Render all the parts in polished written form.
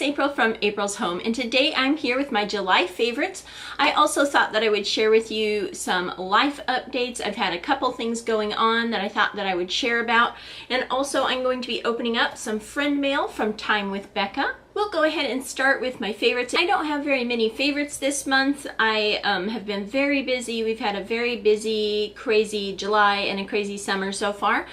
April from April's Home, and today I'm here with my July favorites. I also thought that I would share with you some life updates. I've had a couple things going on that I thought that I would share about, and also I'm going to be opening up some friend mail from Time with Bekka. We'll go ahead and start with my favorites. I don't have very many favorites this month. I have been very busy. We've had a very busy, crazy July and a crazy summer so far.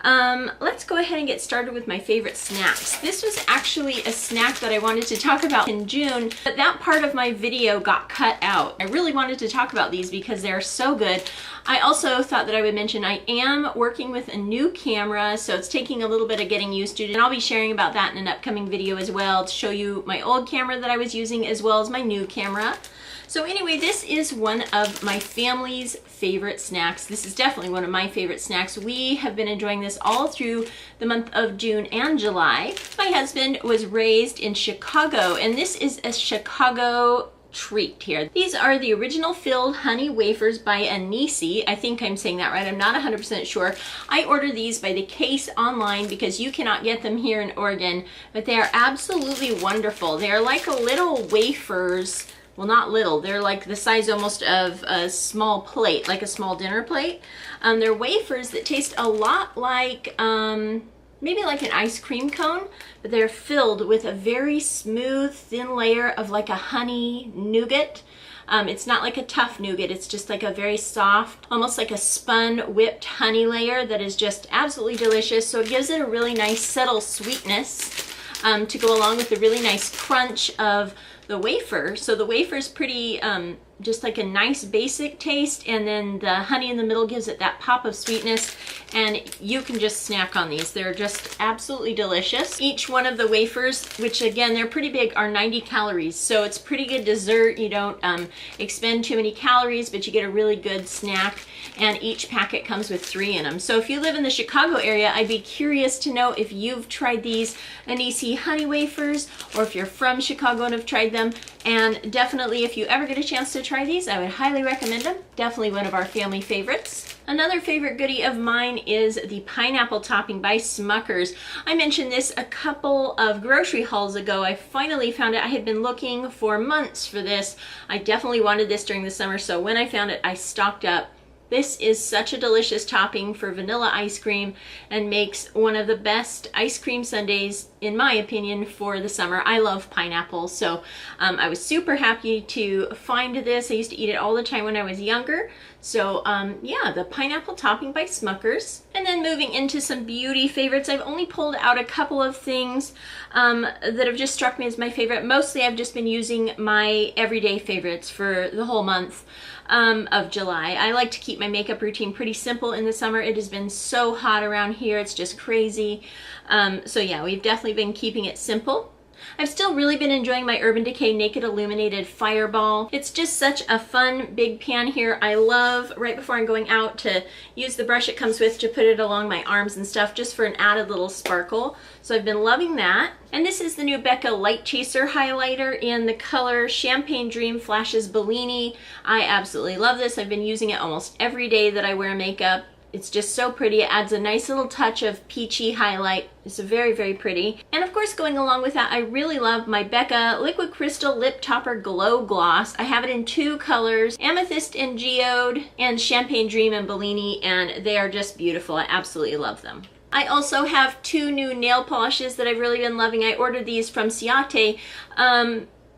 Let's go ahead and get started with my favorite snacks. This was actually a snack that I wanted to talk about in June, but that part of my video got cut out. I really wanted to talk about these because they're so good. I also thought that I would mention I am working with a new camera, so it's taking a little bit of getting used to, and I'll be sharing about that in an upcoming video as well to show you my old camera that I was using as well as my new camera. So anyway, this is one of my family's favorite snacks. This is definitely one of my favorite snacks. We have been enjoying this all through the month of June and July. My husband was raised in Chicago, and this is a Chicago treat here. These are the original filled honey wafers by Anisi. I think I'm saying that right. I'm not 100% sure. I ordered these by the case online because you cannot get them here in Oregon, but they are absolutely wonderful. They are like little wafers. Well, not little. They're like the size almost of a small plate, like a small dinner plate. They're wafers that taste a lot like maybe like an ice cream cone, but they're filled with a very smooth, thin layer of like a honey nougat. It's not like a tough nougat, it's just like a very soft, almost like a spun whipped honey layer that is just absolutely delicious. So it gives it a really nice subtle sweetness to go along with the really nice crunch of the wafer. So the wafer is pretty just like a nice basic taste, and then the honey in the middle gives it that pop of sweetness, and you can just snack on these. They're just absolutely delicious. Each one of the wafers, which again they're pretty big, are 90 calories, so it's pretty good dessert. You don't expend too many calories, but you get a really good snack, and each packet comes with 3 in them. So if you live in the Chicago area, I'd be curious to know if you've tried these Anisi honey wafers, or if you're from Chicago and have tried them. And definitely, if you ever get a chance to try these, I would highly recommend them. Definitely one of our family favorites. Another favorite goodie of mine is the pineapple topping by Smucker's. I mentioned this a couple of grocery hauls ago. I finally found it. I had been looking for months for this. I definitely wanted this during the summer, so when I found it, I stocked up. This is such a delicious topping for vanilla ice cream and makes one of the best ice cream sundaes, in my opinion, for the summer. I love pineapple, so I was super happy to find this. I used to eat it all the time when I was younger. So yeah, the pineapple topping by Smucker's. And then moving into some beauty favorites, I've only pulled out a couple of things that have just struck me as my favorite. Mostly I've just been using my everyday favorites for the whole month of July. I like to keep my makeup routine pretty simple in the summer. It has been so hot around here, it's just crazy. So yeah, we've definitely been keeping it simple. I've still really been enjoying my Urban Decay Naked Illuminated Fireball. It's just such a fun big pan here. I love, right before I'm going out, to use the brush it comes with to put it along my arms and stuff, just for an added little sparkle. So I've been loving that. And this is the new Bekka Light Chaser highlighter in the color Champagne Dream Flashes Bellini. I absolutely love this. I've been using it almost every day that I wear makeup. It's just so pretty. It adds a nice little touch of peachy highlight. It's very, very pretty. And of course, going along with that, I really love my Bekka Liquid Crystal Lip Topper Glow Gloss. I have it in 2 colors, Amethyst and Geode, and Champagne Dream and Bellini, and they are just beautiful. I absolutely love them. I also have 2 new nail polishes that I've really been loving. I ordered these from Ciate.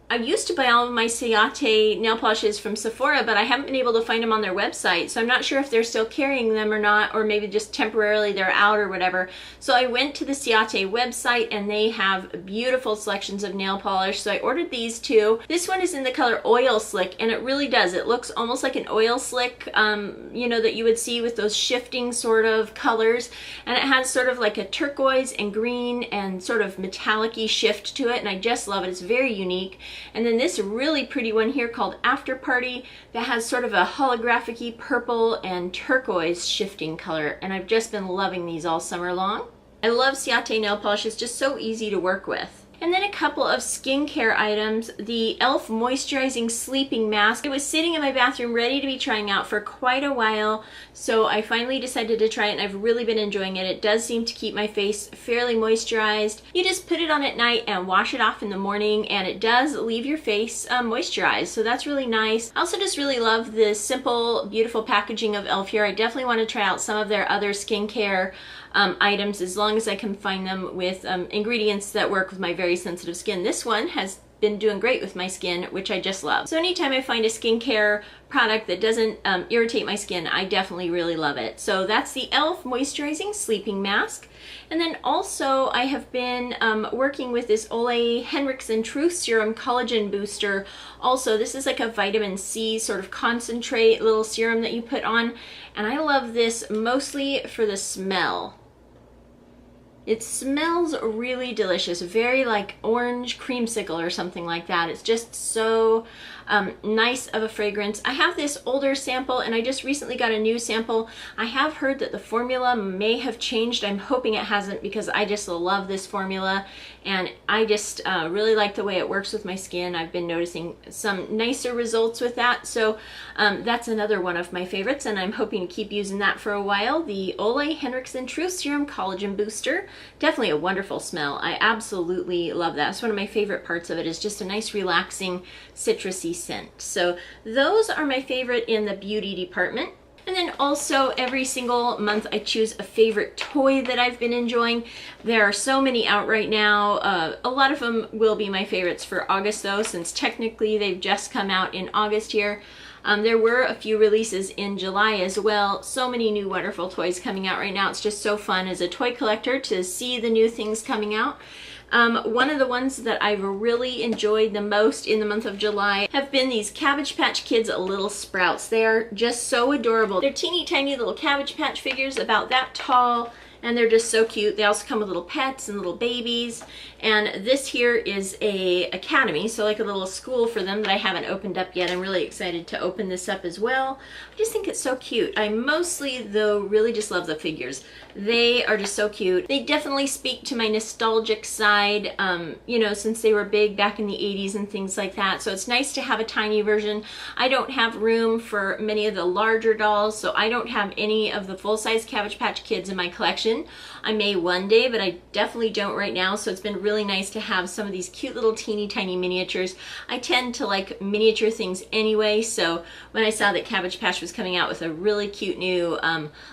I used to buy all of my Ciate nail polishes from Sephora, but I haven't been able to find them on their website, so I'm not sure if they're still carrying them or not, or maybe just temporarily they're out or whatever. So I went to the Ciate website, and they have beautiful selections of nail polish, so I ordered these 2. This one is in the color Oil Slick, and it really does. It looks almost like an oil slick, you know, that you would see with those shifting sort of colors, and it has sort of like a turquoise and green and sort of metallic-y shift to it, and I just love it. It's very unique. And then this really pretty one here called After Party that has sort of a holographic-y purple and turquoise shifting color, and I've just been loving these all summer long. I love Ciate nail polish. It's just so easy to work with. And then a couple of skincare items. The e.l.f. Moisturizing Sleeping Mask. It was sitting in my bathroom ready to be trying out for quite a while, so I finally decided to try it, and I've really been enjoying it. It does seem to keep my face fairly moisturized. You just put it on at night and wash it off in the morning, and it does leave your face moisturized, so that's really nice. I also just really love the simple, beautiful packaging of e.l.f. here. I definitely want to try out some of their other skincare items as long as I can find them with ingredients that work with my very sensitive skin. This one has been doing great with my skin, which I just love. So anytime I find a skincare product that doesn't irritate my skin, I definitely really love it. So that's the e.l.f. Moisturizing Sleeping Mask. And then also I have been working with this Ole Henriksen Truth Serum Collagen Booster. Also, this is like a vitamin C sort of concentrate little serum that you put on, and I love this mostly for the smell. It smells really delicious, very like orange creamsicle or something like that. It's just so nice of a fragrance. I have this older sample, and I just recently got a new sample. I have heard that the formula may have changed. I'm hoping it hasn't, because I just love this formula, and I just really like the way it works with my skin. I've been noticing some nicer results with that, so that's another one of my favorites, and I'm hoping to keep using that for a while. The Ole Henriksen Truth Serum Collagen Booster. Definitely a wonderful smell. I absolutely love that. It's one of my favorite parts of it, is just a nice relaxing citrusy scent. So those are my favorite in the beauty department. And then also every single month I choose a favorite toy that I've been enjoying. There are so many out right now. A lot of them will be my favorites for August though, since technically they've just come out in August here. There were a few releases in July as well. So many new wonderful toys coming out right now. It's just so fun as a toy collector to see the new things coming out. One of the ones that I've really enjoyed the most in the month of July have been these Cabbage Patch Kids Little Sprouts. They are just so adorable. They're teeny tiny little Cabbage Patch figures about that tall, and they're just so cute. They also come with little pets and little babies. And this here is a academy, so like a little school for them that I haven't opened up yet. I'm really excited to open this up as well. I just think it's so cute. I mostly, though, really just love the figures. They are just so cute. They definitely speak to my nostalgic side, you know, since they were big back in the 80s and things like that. So it's nice to have a tiny version. I don't have room for many of the larger dolls, so I don't have any of the full-size Cabbage Patch Kids in my collection. I may one day, but I definitely don't right now, so it's been really nice to have some of these cute little teeny tiny miniatures. I tend to like miniature things anyway, so when I saw that Cabbage Patch was coming out with a really cute new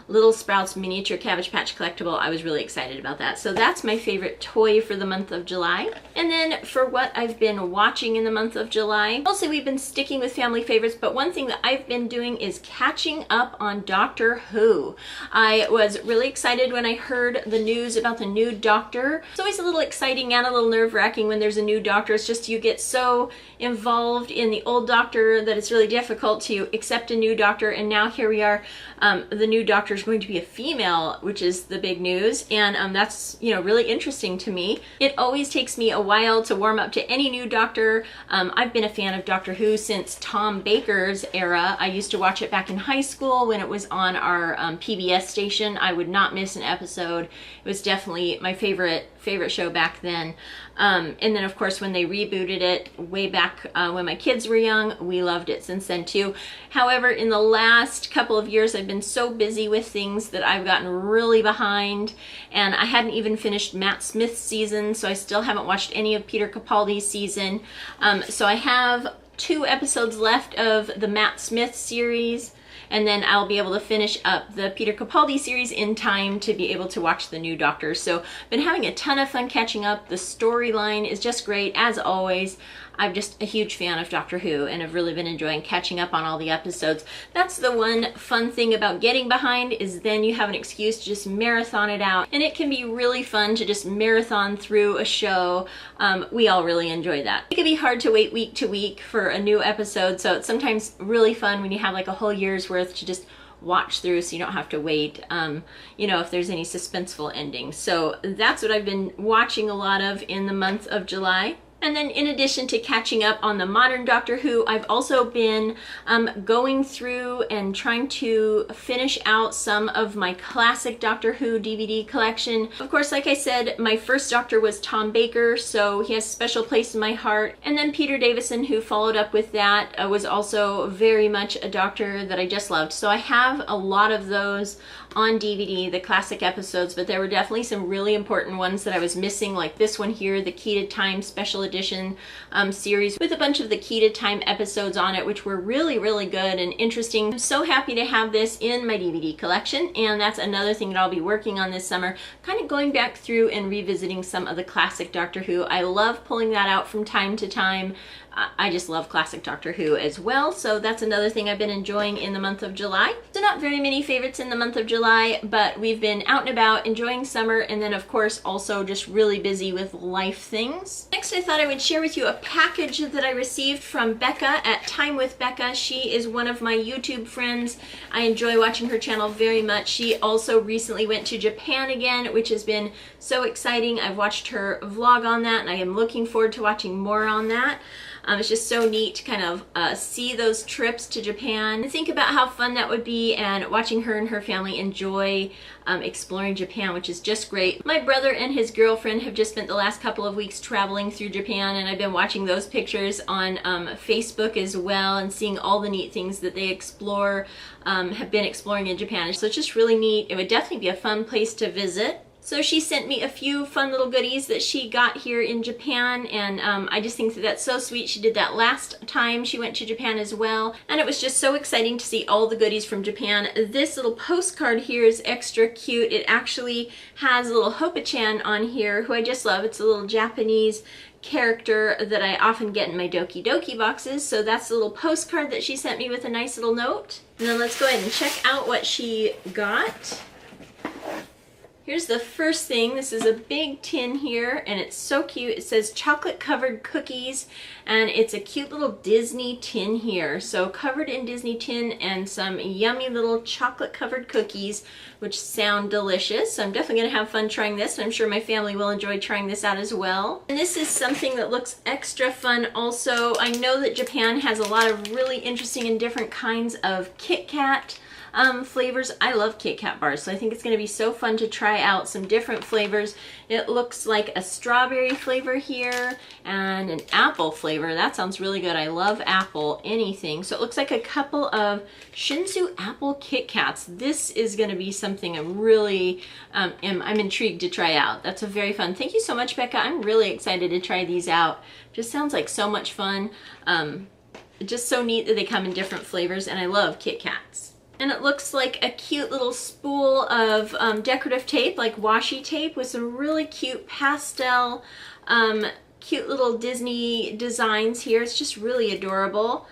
Little Sprouts miniature Cabbage Patch collectible, I was really excited about that. So that's my favorite toy for the month of July. And then for what I've been watching in the month of July, mostly we've been sticking with family favorites, but one thing that I've been doing is catching up on Doctor Who. I was really excited when I heard the news about the new Doctor. It's always a little exciting and a little nerve-wracking when there's a new Doctor. It's just you get so involved in the old Doctor that it's really difficult to accept a new Doctor, and now here we are. The new Doctor is going to be a female, which is the big news, and that's, you know, really interesting to me. It always takes me a while to warm up to any new Doctor. I've been a fan of Doctor Who since Tom Baker's era. I used to watch it back in high school when it was on our PBS station. I would not miss an episode. It was definitely my favorite show back then. And then of course when they rebooted it way back when my kids were young, we loved it since then too. However, in the last couple of years I've been so busy with things that I've gotten really behind, and I hadn't even finished Matt Smith's season, so I still haven't watched any of Peter Capaldi's season. So I have 2 episodes left of the Matt Smith series, and then I'll be able to finish up the Peter Capaldi series in time to be able to watch the new Doctor. So I've been having a ton of fun catching up. The storyline is just great, as always. I'm just a huge fan of Doctor Who, and I've really been enjoying catching up on all the episodes. That's the one fun thing about getting behind, is then you have an excuse to just marathon it out, and it can be really fun to just marathon through a show. We all really enjoy that. It can be hard to wait week to week for a new episode, so it's sometimes really fun when you have like a whole year's worth to just watch through, so you don't have to wait, you know, if there's any suspenseful endings. So that's what I've been watching a lot of in the month of July. And then in addition to catching up on the modern Doctor Who, I've also been going through and trying to finish out some of my classic Doctor Who DVD collection. Of course, like I said, my first Doctor was Tom Baker, so he has a special place in my heart. And then Peter Davison, who followed up with that, was also very much a Doctor that I just loved. So I have a lot of those on DVD, the classic episodes, but there were definitely some really important ones that I was missing, like this one here, the Key to Time Special Edition series with a bunch of the Key to Time episodes on it, which were really, really good and interesting. I'm so happy to have this in my DVD collection, and that's another thing that I'll be working on this summer, kind of going back through and revisiting some of the classic Doctor Who. I love pulling that out from time to time. I just love classic Doctor Who as well, so that's another thing I've been enjoying in the month of July. So not very many favorites in the month of July, but we've been out and about enjoying summer, and then of course also just really busy with life things. Next, I thought I would share with you a package that I received from Bekka at Time With Bekka. She is one of my YouTube friends. I enjoy watching her channel very much. She also recently went to Japan again, which has been so exciting. I've watched her vlog on that, and I am looking forward to watching more on that. It's just so neat to kind of see those trips to Japan and think about how fun that would be, and watching her and her family enjoy exploring Japan, which is just great. My brother and his girlfriend have just spent the last couple of weeks traveling through Japan, and I've been watching those pictures on Facebook as well, and seeing all the neat things that they explore, have been exploring in Japan. So it's just really neat. It would definitely be a fun place to visit. So she sent me a few fun little goodies that she got here in Japan, and I just think that that's so sweet. She did that last time she went to Japan as well, and it was just so exciting to see all the goodies from Japan. This little postcard here is extra cute. It actually has a little Hopa-chan on here, who I just love. It's a little Japanese character that I often get in my Doki Doki boxes. So that's the little postcard that she sent me with a nice little note. And then let's go ahead and check out what she got. Here's the first thing. This is a big tin here, and it's so cute. It says chocolate covered cookies, and it's a cute little Disney tin here. So covered in Disney tin and some yummy little chocolate covered cookies, which sound delicious. So I'm definitely gonna have fun trying this, and I'm sure my family will enjoy trying this out as well. And this is something that looks extra fun also. I know that Japan has a lot of really interesting and different kinds of Kit Kat flavors. I love Kit Kat bars, so I think it's going to be so fun to try out some different flavors. It looks like a strawberry flavor here and an apple flavor. That sounds really good. I love apple anything. So it looks like a couple of Shinsu apple Kit Kats. This is going to be something I'm really I'm intrigued to try out. That's a very fun. Thank you so much, Bekka. I'm really excited to try these out. Just sounds like so much fun. Just so neat that they come in different flavors, and I love Kit Kats. And it looks like a cute little spool of decorative tape, like washi tape, with some really cute pastel, cute little Disney designs here. It's just really adorable.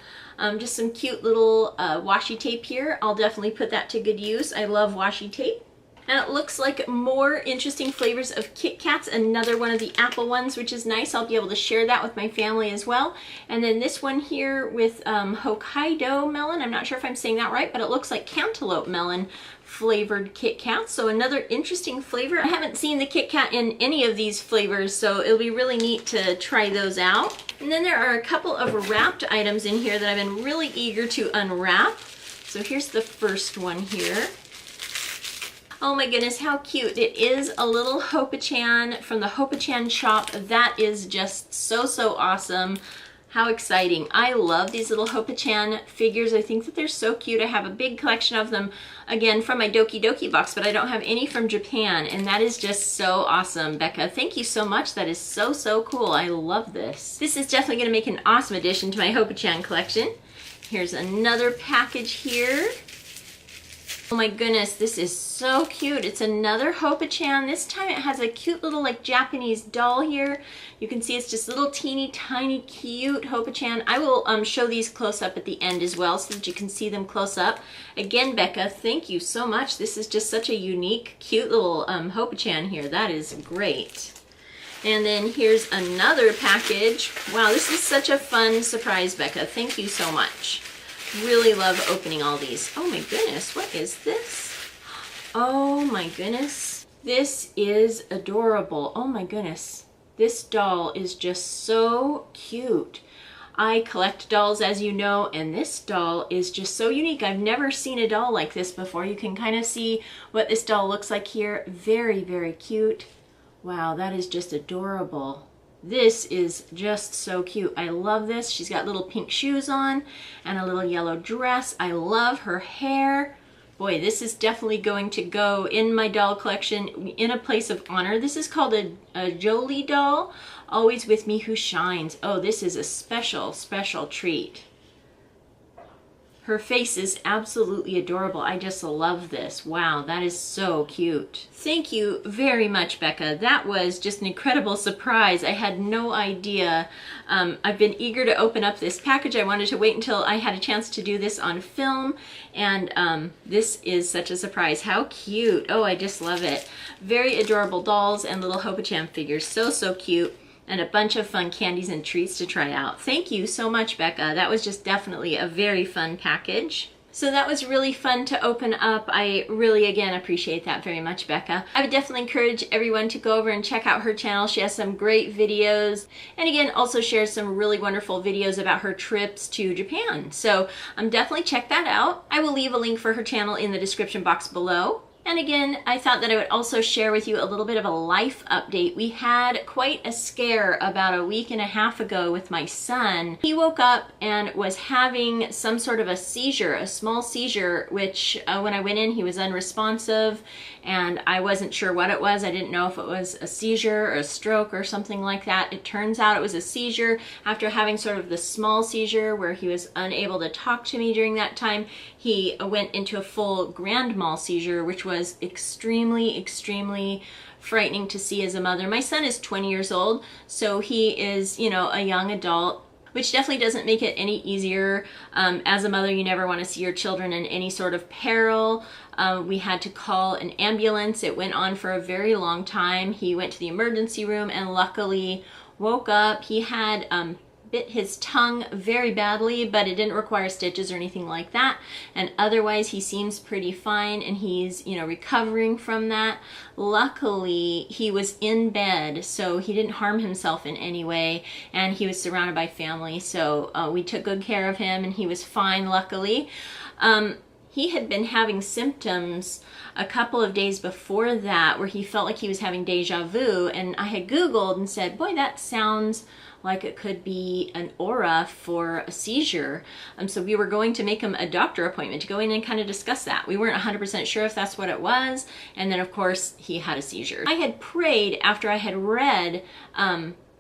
Just some cute little washi tape here. I'll definitely put that to good use. I love washi tape. And it looks like more interesting flavors of Kit Kats, another one of the apple ones, which is nice. I'll be able to share that with my family as well. And then this one here with Hokkaido melon. I'm not sure if I'm saying that right, but it looks like cantaloupe melon flavored Kit Kats. So another interesting flavor. I haven't seen the Kit Kat in any of these flavors, so it'll be really neat to try those out. And then there are a couple of wrapped items in here that I've been really eager to unwrap. So here's the first one here. Oh my goodness, how cute. It is a little Hopa-chan from the Hopa-chan shop. That is just so, so awesome. How exciting. I love these little Hopa-chan figures. I think that they're so cute. I have a big collection of them, again, from my Doki Doki box, but I don't have any from Japan, and that is just so awesome. Bekka, thank you so much. That is so, so cool. I love this. This is definitely going to make an awesome addition to my Hopa-chan collection. Here's another package here. Oh my goodness, this is so cute. It's another Hopa-chan. This time it has a cute little like Japanese doll here. You can see it's just little teeny tiny cute Hopa-chan. I will show these close up at the end as well so that you can see them close up. Again, Bekka, thank you so much. This is just such a unique, cute little Hopa-chan here. That is great. And then here's another package. Wow, this is such a fun surprise, Bekka. Thank you so much. Really love opening all these. Oh my goodness, what is this? Oh my goodness, this is adorable. Oh my goodness, This doll is just so cute. I collect dolls, as you know, and this doll is just so unique. I've never seen a doll like this before. You can kind of see what this doll looks like here. Very, very cute. Wow, that is just adorable. This is just so cute. I love this. She's got little pink shoes on and a little yellow dress. I love her hair. Boy, this is definitely going to go in my doll collection in a place of honor. This is called a Jolie doll, Always With Me Who Shines. Oh, this is a special, special treat. Her face is absolutely adorable. I just love this. Wow, that is so cute. Thank you very much, Bekka. That was just an incredible surprise. I had no idea. I've been eager to open up this package. I wanted to wait until I had a chance to do this on film, and this is such a surprise. How cute. Oh, I just love it. Very adorable dolls and little Hopa-chan figures. So, so cute. And a bunch of fun candies and treats to try out. Thank you so much, Bekka. That was just definitely a very fun package. So that was really fun to open up. I really, again, appreciate that very much, Bekka. I would definitely encourage everyone to go over and check out her channel. She has some great videos. And again, also shares some really wonderful videos about her trips to Japan. So definitely check that out. I will leave a link for her channel in the description box below. And again, I thought that I would also share with you a little bit of a life update. We had quite a scare about a week and a half ago with my son. He woke up and was having some sort of a seizure, a small seizure, which when I went in, he was unresponsive and I wasn't sure what it was. I didn't know if it was a seizure or a stroke or something like that. It turns out it was a seizure. After having sort of the small seizure where he was unable to talk to me during that time, he went into a full grand mal seizure, which was extremely, extremely frightening to see as a mother. My son is 20 years old, so he is, you know, a young adult, which definitely doesn't make it any easier. As a mother, you never want to see your children in any sort of peril. We had to call an ambulance. It went on for a very long time. He went to the emergency room and luckily woke up. He had bit his tongue very badly, but it didn't require stitches or anything like that. And otherwise, he seems pretty fine and he's, you know, recovering from that. Luckily, he was in bed, so he didn't harm himself in any way, and he was surrounded by family, so we took good care of him and he was fine, luckily. He had been having symptoms a couple of days before that where he felt like he was having deja vu, and I had Googled and said, boy, that sounds like it could be an aura for a seizure. So we were going to make him a doctor appointment to go in and kind of discuss that. We weren't 100% sure if that's what it was. And then of course he had a seizure. I had prayed after I had read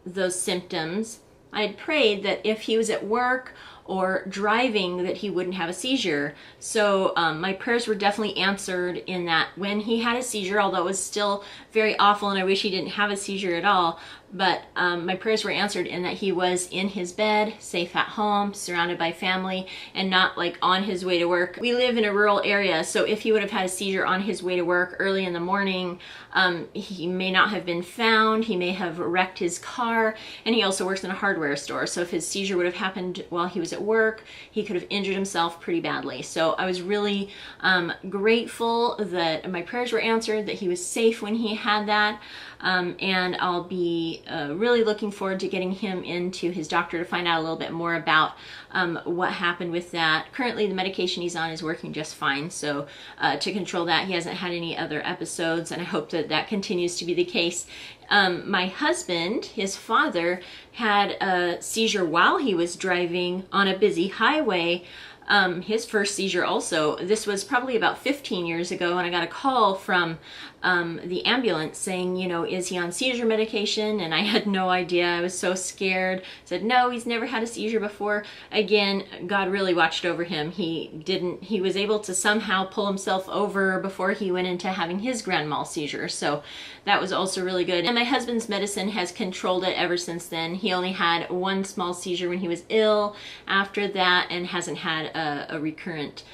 those symptoms, I had prayed that if he was at work or driving that he wouldn't have a seizure. So my prayers were definitely answered in that when he had a seizure, although it was still very awful and I wish he didn't have a seizure at all, but my prayers were answered in that he was in his bed, safe at home, surrounded by family, and not like on his way to work. We live in a rural area, so if he would have had a seizure on his way to work early in the morning, he may not have been found, he may have wrecked his car, and he also works in a hardware store, so if his seizure would have happened while he was at work, he could have injured himself pretty badly. So I was really grateful that my prayers were answered, that he was safe when he had that, and I'll be really looking forward to getting him into his doctor to find out a little bit more about what happened with that. Currently the medication he's on is working just fine, so to control that he hasn't had any other episodes, and I hope that that continues to be the case. My husband, his father, had a seizure while he was driving on a busy highway. His first seizure also. This was probably about 15 years ago, and I got a call from the ambulance saying, you know, is he on seizure medication? And I had no idea. I was so scared. I said, no, he's never had a seizure before. Again, God really watched over him. He was able to somehow pull himself over before he went into having his grand mal seizure. So that was also really good. And my husband's medicine has controlled it ever since then. He only had one small seizure when he was ill after that and hasn't had a recurrent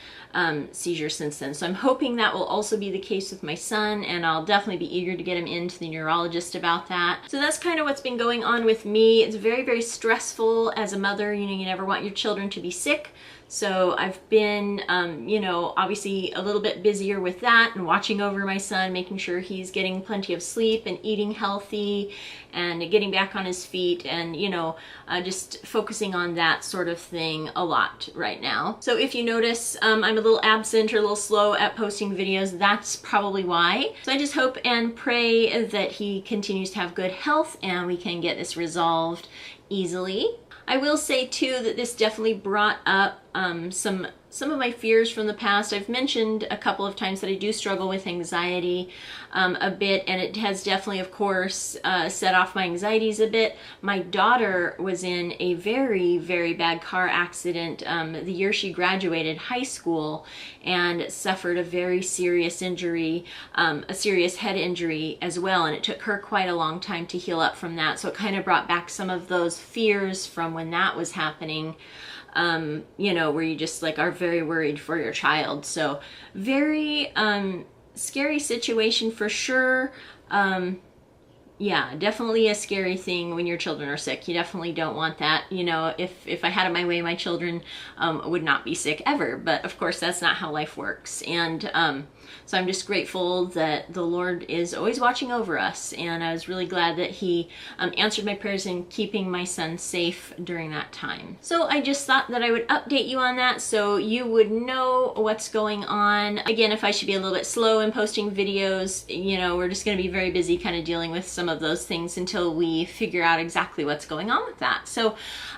seizure since then. So I'm hoping that will also be the case with my son, and I'll definitely be eager to get him into the neurologist about that. So that's kind of what's been going on with me. It's very, very stressful as a mother. You know, you never want your children to be sick. So I've been, you know, obviously a little bit busier with that and watching over my son, making sure he's getting plenty of sleep and eating healthy and getting back on his feet, and, you know, just focusing on that sort of thing a lot right now. So if you notice I'm a little absent or a little slow at posting videos, that's probably why. So I just hope and pray that he continues to have good health and we can get this resolved easily. I will say too that this definitely brought up some of my fears from the past. I've mentioned a couple of times that I do struggle with anxiety a bit, and it has definitely, of course, set off my anxieties a bit. My daughter was in a very, very bad car accident the year she graduated high school and suffered a very serious injury, a serious head injury as well, and it took her quite a long time to heal up from that. So it kind of brought back some of those fears from when that was happening. You know, where you just like are very worried for your child. So very scary situation for sure. Yeah, definitely a scary thing when your children are sick. You definitely don't want that. You know, if I had it my way, my children would not be sick ever. But of course, that's not how life works. And so I'm just grateful that the Lord is always watching over us. And I was really glad that He answered my prayers in keeping my son safe during that time. So I just thought that I would update you on that so you would know what's going on. Again, if I should be a little bit slow in posting videos, you know, we're just going to be very busy kind of dealing with some of those things until we figure out exactly what's going on with that. So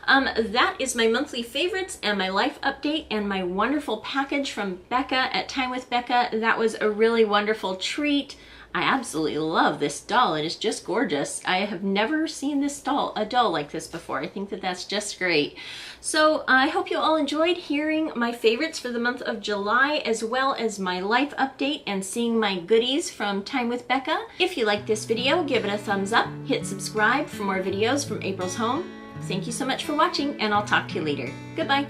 that is my monthly favorites and my life update and my wonderful package from Bekka at Time with Bekka. That was a really wonderful treat. I absolutely love this doll. It is just gorgeous. I have never seen a doll like this before. I think that that's just great. So I hope you all enjoyed hearing my favorites for the month of July, as well as my life update and seeing my goodies from Time with Bekka. If you liked this video, give it a thumbs up, hit subscribe for more videos from April's Home. Thank you so much for watching, and I'll talk to you later. Goodbye.